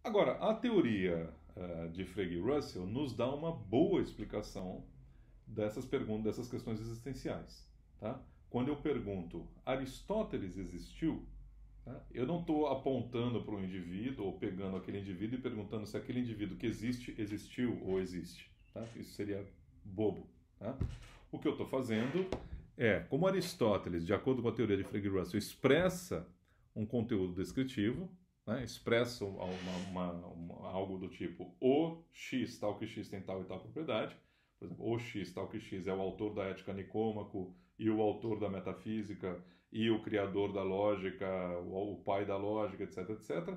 Agora, a teoria de Frege e Russell nos dá uma boa explicação dessas perguntas, dessas questões existenciais. Tá? Quando eu pergunto, Aristóteles existiu? Tá? Eu não estou apontando para um indivíduo ou pegando aquele indivíduo e perguntando se aquele indivíduo que existe, existiu ou existe. Tá? Isso seria bobo. Tá? O que eu estou fazendo é, como Aristóteles, de acordo com a teoria de Frege e Russell, expressa um conteúdo descritivo, né? Expressa algo do tipo o X, tal que X tem tal e tal propriedade. Por exemplo, o X, tal que X é o autor da Ética Nicômaco e o autor da metafísica e o criador da lógica, o pai da lógica, etc, etc.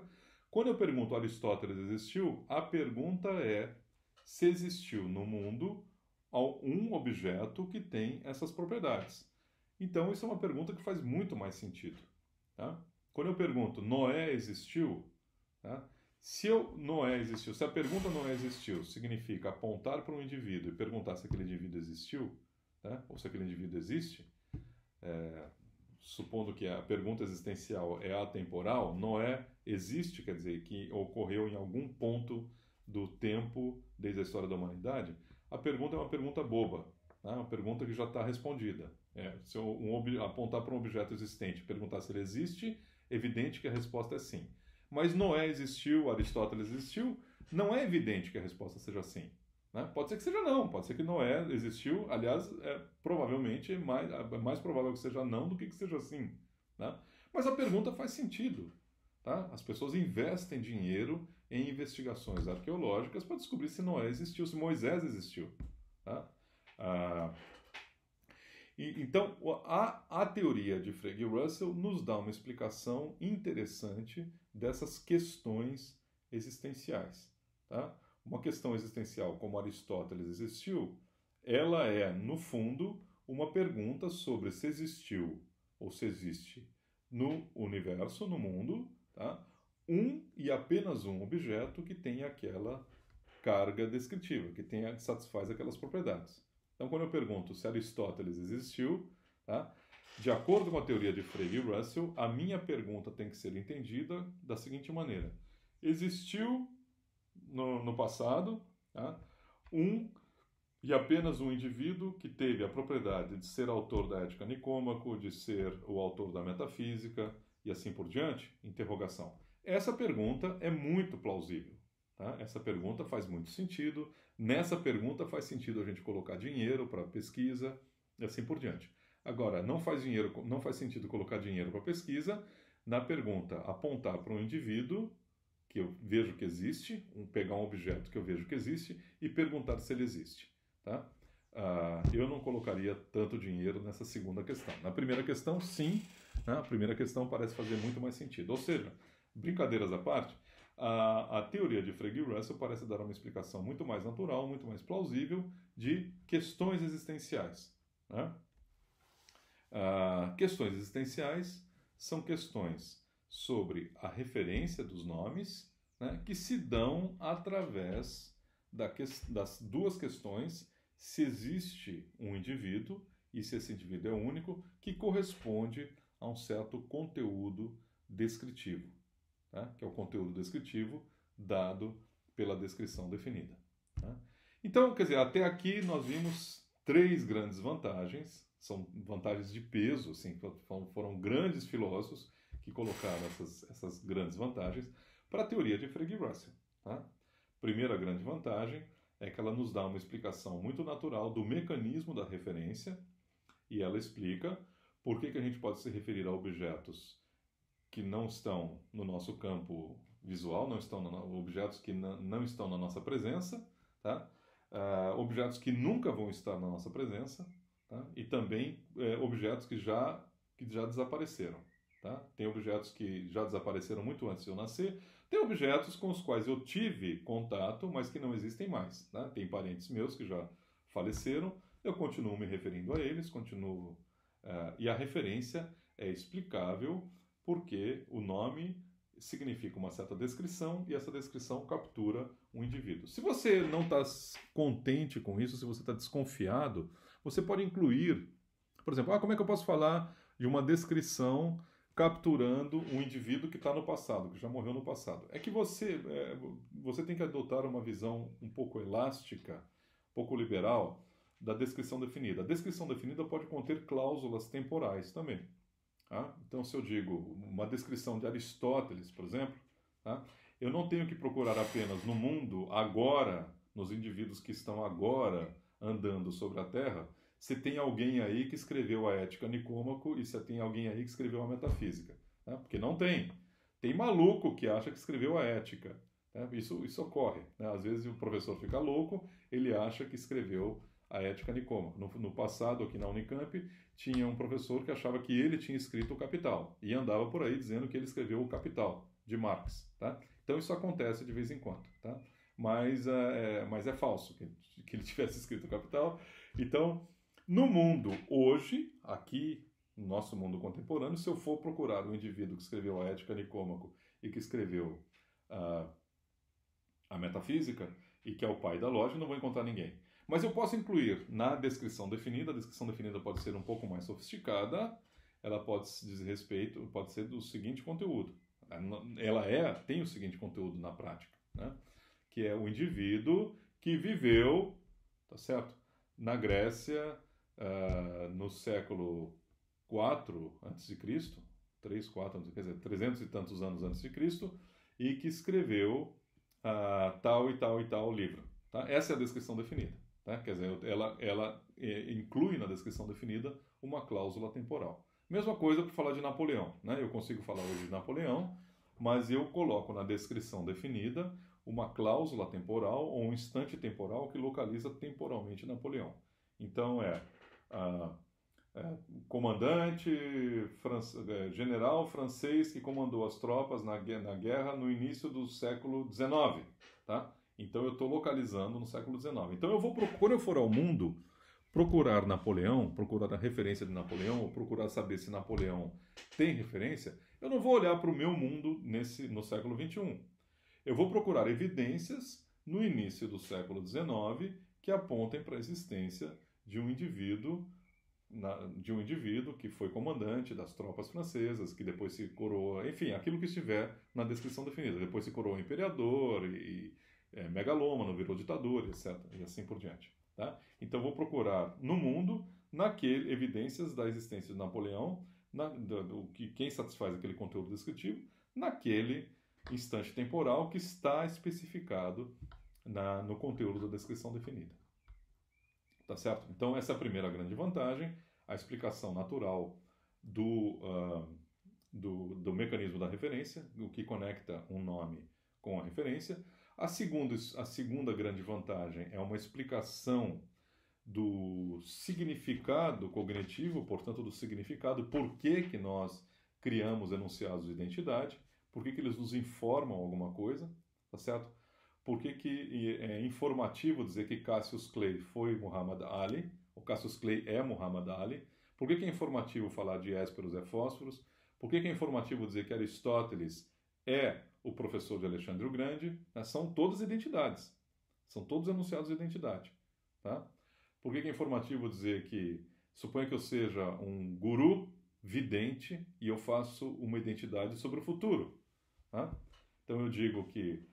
Quando eu pergunto Aristóteles existiu, a pergunta é se existiu no mundo um objeto que tem essas propriedades. Então, isso é uma pergunta que faz muito mais sentido. Tá? Quando eu pergunto Noé existiu, tá? Noé existiu, se a pergunta Noé existiu significa apontar para um indivíduo e perguntar se aquele indivíduo existiu, tá? Ou se aquele indivíduo existe, supondo que a pergunta existencial é atemporal, Noé existe, quer dizer, que ocorreu em algum ponto do tempo desde a história da humanidade, a pergunta é uma pergunta boba, tá? Uma pergunta que já está respondida. Se eu apontar para um objeto existente e perguntar se ele existe, é evidente que a resposta é sim. Mas Noé existiu, Aristóteles existiu, não é evidente que a resposta seja sim. Né? Pode ser que seja não, pode ser que Noé existiu, aliás, provavelmente é mais provável que seja não do que seja sim. Né? Mas a pergunta faz sentido. Tá? As pessoas investem dinheiro em investigações arqueológicas para descobrir se Noé existiu, se Moisés existiu. Tá? Então, a teoria de Frege e Russell nos dá uma explicação interessante dessas questões existenciais. Tá? Uma questão existencial como Aristóteles existiu, ela é, no fundo, uma pergunta sobre se existiu ou se existe no universo, no mundo, tá? Um e apenas um objeto que tem aquela carga descritiva, que satisfaz aquelas propriedades. Então, quando eu pergunto se Aristóteles existiu, tá? De acordo com a teoria de Frege e Russell, a minha pergunta tem que ser entendida da seguinte maneira: existiu no passado, tá? Um e apenas um indivíduo que teve a propriedade de ser autor da Ética Nicômaco, de ser o autor da metafísica e assim por diante? Interrogação. Essa pergunta é muito plausível. Tá? Essa pergunta faz muito sentido. Nessa pergunta faz sentido a gente colocar dinheiro para pesquisa e assim por diante. Agora, não faz sentido colocar dinheiro para pesquisa na pergunta apontar para um indivíduo que eu vejo que existe, pegar um objeto que eu vejo que existe e perguntar se ele existe. Tá? Eu não colocaria tanto dinheiro nessa segunda questão. Na primeira questão, sim. Né? A primeira questão parece fazer muito mais sentido. Ou seja, brincadeiras à parte, a teoria de Frege e Russell parece dar uma explicação muito mais natural, muito mais plausível de questões existenciais. Né? Questões existenciais são questões sobre a referência dos nomes, né, que se dão através das duas questões: se existe um indivíduo e se esse indivíduo é único, que corresponde a um certo conteúdo descritivo, tá? Que é o conteúdo descritivo dado pela descrição definida. Tá? Então, quer dizer, até aqui nós vimos três grandes vantagens, são vantagens de peso, assim, foram grandes filósofos que colocaram essas grandes vantagens para a teoria de Frege e Russell. Tá? Primeira grande vantagem é que ela nos dá uma explicação muito natural do mecanismo da referência, e ela explica por que a gente pode se referir a objetos que não estão no nosso campo visual, objetos que não estão na nossa presença, tá? Objetos que nunca vão estar na nossa presença, tá? E também objetos que já desapareceram. Tá? Tem objetos que já desapareceram muito antes de eu nascer, tem objetos com os quais eu tive contato, mas que não existem mais. Tá? Tem parentes meus que já faleceram, eu continuo me referindo a eles, e a referência é explicável porque o nome significa uma certa descrição e essa descrição captura um indivíduo. Se você não está contente com isso, se você está desconfiado, você pode incluir, por exemplo, como é que eu posso falar de uma descrição capturando um indivíduo que está no passado, que já morreu no passado. É que você tem que adotar uma visão um pouco elástica, um pouco liberal, da descrição definida. A descrição definida pode conter cláusulas temporais também. Tá? Então, se eu digo uma descrição de Aristóteles, por exemplo, tá? Eu não tenho que procurar apenas no mundo agora, nos indivíduos que estão agora andando sobre a Terra, se tem alguém aí que escreveu a Ética Nicômaco e se tem alguém aí que escreveu a Metafísica. Né? Porque não tem. Tem maluco que acha que escreveu a Ética. Né? Isso ocorre. Né? Às vezes o professor fica louco, ele acha que escreveu a Ética Nicômaco. No passado, aqui na Unicamp, tinha um professor que achava que ele tinha escrito o Capital e andava por aí dizendo que ele escreveu o Capital, de Marx. Tá? Então isso acontece de vez em quando. Tá? Mas é falso que ele tivesse escrito o Capital. Então, no mundo hoje, aqui no nosso mundo contemporâneo, se eu for procurar um indivíduo que escreveu a Ética Nicômaco e que escreveu a Metafísica e que é o pai da lógica, não vou encontrar ninguém. Mas eu posso incluir na descrição definida, a descrição definida pode ser um pouco mais sofisticada, ela pode dizer respeito, pode ser do seguinte conteúdo. Ela tem o seguinte conteúdo na prática, né? Que é o indivíduo que viveu, tá certo? Na Grécia, no século IV a.C., 3, 4, quer dizer, 300 e tantos anos antes de Cristo, e que escreveu tal e tal e tal livro. Tá? Essa é a descrição definida. Tá? Quer dizer, ela inclui na descrição definida uma cláusula temporal. Mesma coisa para falar de Napoleão. Né? Eu consigo falar hoje de Napoleão, mas eu coloco na descrição definida uma cláusula temporal ou um instante temporal que localiza temporalmente Napoleão. Então comandante, general francês que comandou as tropas na guerra no início do século XIX. Tá? Então eu estou localizando no século XIX. Então quando eu for ao mundo procurar Napoleão, procurar a referência de Napoleão, ou procurar saber se Napoleão tem referência, eu não vou olhar para o meu mundo no século XXI. Eu vou procurar evidências no início do século XIX que apontem para a existência de um indivíduo que foi comandante das tropas francesas, que depois se coroa, enfim, aquilo que estiver na descrição definida. Depois se coroou imperador e megalômano, virou ditador, etc. E assim por diante. Tá? Então vou procurar no mundo evidências da existência de Napoleão, quem satisfaz aquele conteúdo descritivo, naquele instante temporal que está especificado no conteúdo da descrição definida. Tá certo? Então, essa é a primeira grande vantagem, a explicação natural do mecanismo da referência, o que conecta um nome com a referência. A segunda grande vantagem é uma explicação do significado cognitivo, portanto, do significado, por que nós criamos enunciados de identidade, por que eles nos informam alguma coisa, tá certo? Por que é informativo dizer que Cassius Clay foi Muhammad Ali, ou Cassius Clay é Muhammad Ali? Por que é informativo falar de Hésperos é Fósforos? Por que é informativo dizer que Aristóteles é o professor de Alexandre o Grande? Né? São todas identidades, são todos enunciados de identidade. Tá? Por que é informativo dizer que, suponha que eu seja um guru vidente e eu faço uma identidade sobre o futuro? Tá? Então eu digo que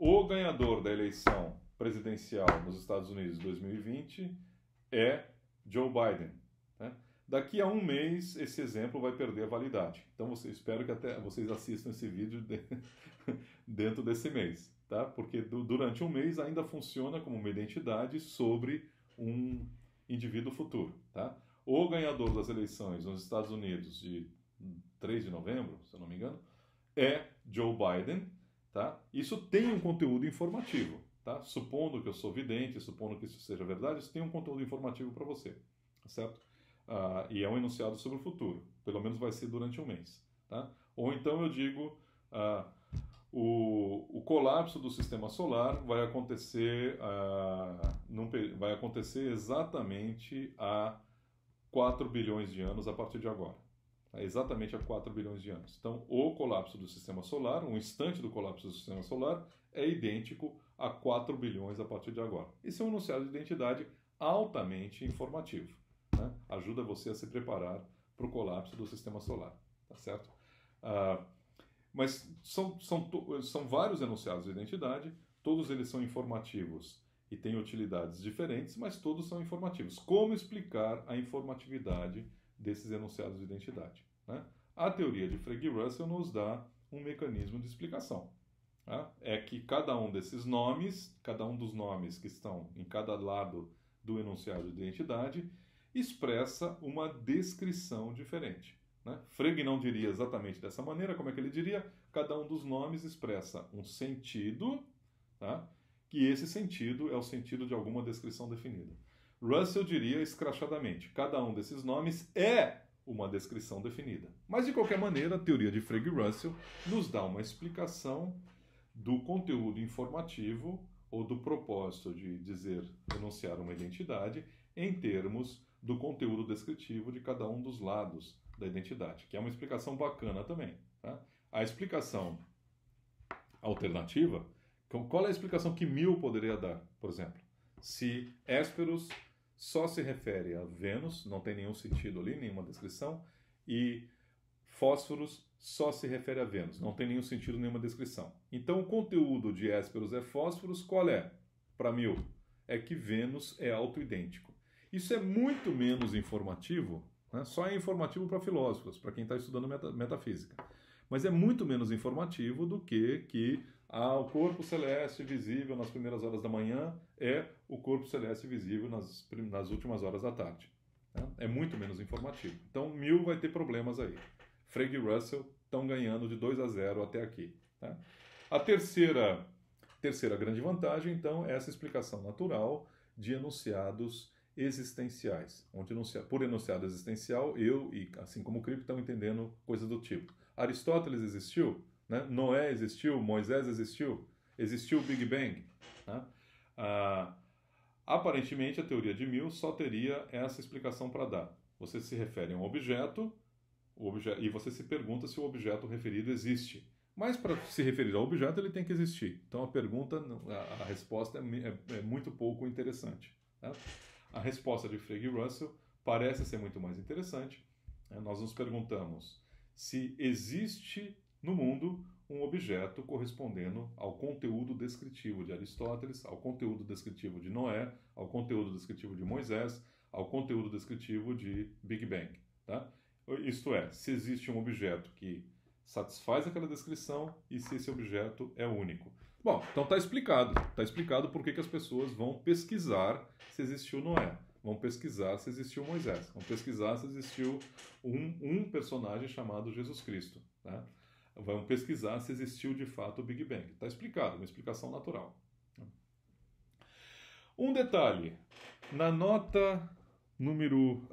o ganhador da eleição presidencial nos Estados Unidos de 2020 é Joe Biden. Né? Daqui a um mês, esse exemplo vai perder a validade. Então, espero que até vocês assistam esse vídeo dentro desse mês. Tá? Porque durante um mês ainda funciona como uma identidade sobre um indivíduo futuro. Tá? O ganhador das eleições nos Estados Unidos de 3 de novembro, se eu não me engano, é Joe Biden. Tá? Isso tem um conteúdo informativo. Tá? Supondo que eu sou vidente, supondo que isso seja verdade, isso tem um conteúdo informativo para você. Tá certo? E é um enunciado sobre o futuro. Pelo menos vai ser durante um mês. Tá? Ou então eu digo, o colapso do sistema solar vai acontecer exatamente há 4 bilhões de anos a partir de agora. Exatamente há 4 bilhões de anos. Então, o colapso do sistema solar, um instante do colapso do sistema solar, é idêntico a 4 bilhões a partir de agora. Isso é um enunciado de identidade altamente informativo. Né? Ajuda você a se preparar para o colapso do sistema solar. Tá certo? Ah, mas são vários enunciados de identidade, todos eles são informativos e têm utilidades diferentes, mas todos são informativos. Como explicar a informatividade desses enunciados de identidade, né? A teoria de Frege e Russell nos dá um mecanismo de explicação. Tá? É que cada um desses nomes, cada um dos nomes que estão em cada lado do enunciado de identidade, expressa uma descrição diferente. Né? Frege não diria exatamente dessa maneira, como é que ele diria? Cada um dos nomes expressa um sentido, tá? Que esse sentido é o sentido de alguma descrição definida. Russell diria escrachadamente, cada um desses nomes é uma descrição definida. Mas, de qualquer maneira, a teoria de Frege e Russell nos dá uma explicação do conteúdo informativo ou do propósito de dizer, enunciar uma identidade em termos do conteúdo descritivo de cada um dos lados da identidade, que é uma explicação bacana também. Tá? A explicação alternativa, qual é a explicação que Mill poderia dar, por exemplo? Se Hésperos só se refere a Vênus, não tem nenhum sentido ali, nenhuma descrição, e Fósforos só se refere a Vênus, não tem nenhum sentido, nenhuma descrição. Então, o conteúdo de Hésperos é Fósforos, qual é? Para Mill, é que Vênus é autoidêntico. Isso é muito menos informativo, né? Só é informativo para filósofos, para quem está estudando metafísica. Mas é muito menos informativo do que o corpo celeste visível nas primeiras horas da manhã é o corpo celeste visível nas últimas horas da tarde. Né? É muito menos informativo. Então, Mill vai ter problemas aí. Frege e Russell estão ganhando de 2-0 até aqui. Tá? A terceira grande vantagem, então, é essa explicação natural de enunciados existenciais. Onde por enunciado existencial, eu e assim como o Cripe estão entendendo coisas do tipo. Aristóteles existiu? Né? Noé existiu? Moisés existiu? Existiu o Big Bang? Né? Aparentemente, a teoria de Mill só teria essa explicação para dar. Você se refere a um objeto, e você se pergunta se o objeto referido existe. Mas para se referir ao objeto, ele tem que existir. Então a resposta é muito pouco interessante. Tá? A resposta de Frege e Russell parece ser muito mais interessante. Nós nos perguntamos se existe no mundo um objeto correspondendo ao conteúdo descritivo de Aristóteles, ao conteúdo descritivo de Noé, ao conteúdo descritivo de Moisés, ao conteúdo descritivo de Big Bang. Tá? Isto é, se existe um objeto que satisfaz aquela descrição e se esse objeto é único. Bom, então está explicado. Está explicado por que as pessoas vão pesquisar se existiu Noé. Vão pesquisar se existiu Moisés. Vão pesquisar se existiu um personagem chamado Jesus Cristo. Tá? Vão pesquisar se existiu de fato o Big Bang. Está explicado, uma explicação natural. Um detalhe. Na nota número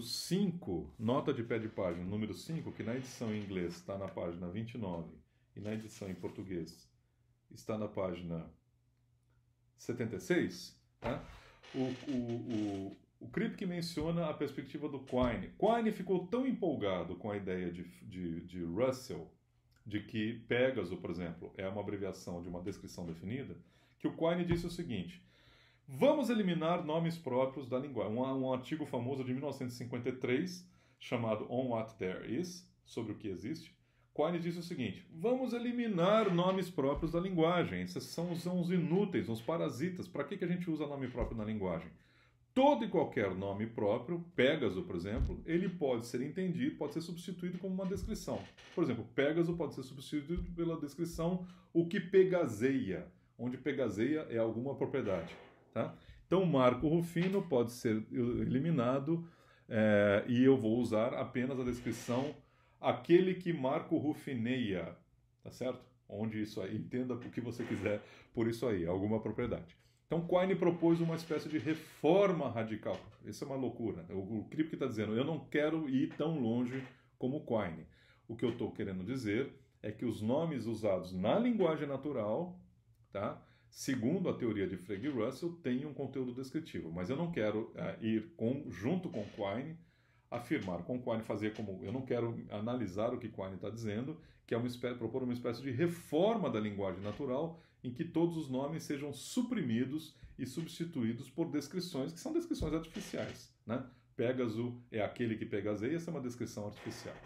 5, nota de pé de página número 5, que na edição em inglês está na página 29 e na edição em português está na página 76, tá? O Kripke menciona a perspectiva do Quine. Quine ficou tão empolgado com a ideia de Russell, de que Pégaso, por exemplo, é uma abreviação de uma descrição definida, que o Quine disse o seguinte: vamos eliminar nomes próprios da linguagem. Um artigo famoso de 1953, chamado On What There Is, sobre o que existe, Quine disse o seguinte: vamos eliminar nomes próprios da linguagem. Esses são os inúteis, os parasitas. Para que a gente usa nome próprio na linguagem? Todo e qualquer nome próprio, Pégaso, por exemplo, ele pode ser entendido, pode ser substituído como uma descrição. Por exemplo, Pégaso pode ser substituído pela descrição o que pegazeia, onde pegazeia é alguma propriedade. Tá? Então, Marco Rufino pode ser eliminado e eu vou usar apenas a descrição aquele que Marco Rufineia, tá certo? Onde isso aí, entenda o que você quiser por isso aí, alguma propriedade. Então, Quine propôs uma espécie de reforma radical. Isso é uma loucura. O Kripke está dizendo, eu não quero ir tão longe como Quine. O que eu estou querendo dizer é que os nomes usados na linguagem natural, tá? Segundo a teoria de Frege e Russell, têm um conteúdo descritivo. Mas eu não quero ir junto com Quine, afirmar com Quine, fazer como... Eu não quero analisar o que Quine está dizendo, que é propor uma espécie de reforma da linguagem natural, em que todos os nomes sejam suprimidos e substituídos por descrições que são descrições artificiais, né? Pégaso é aquele que Pegaseia, essa é uma descrição artificial.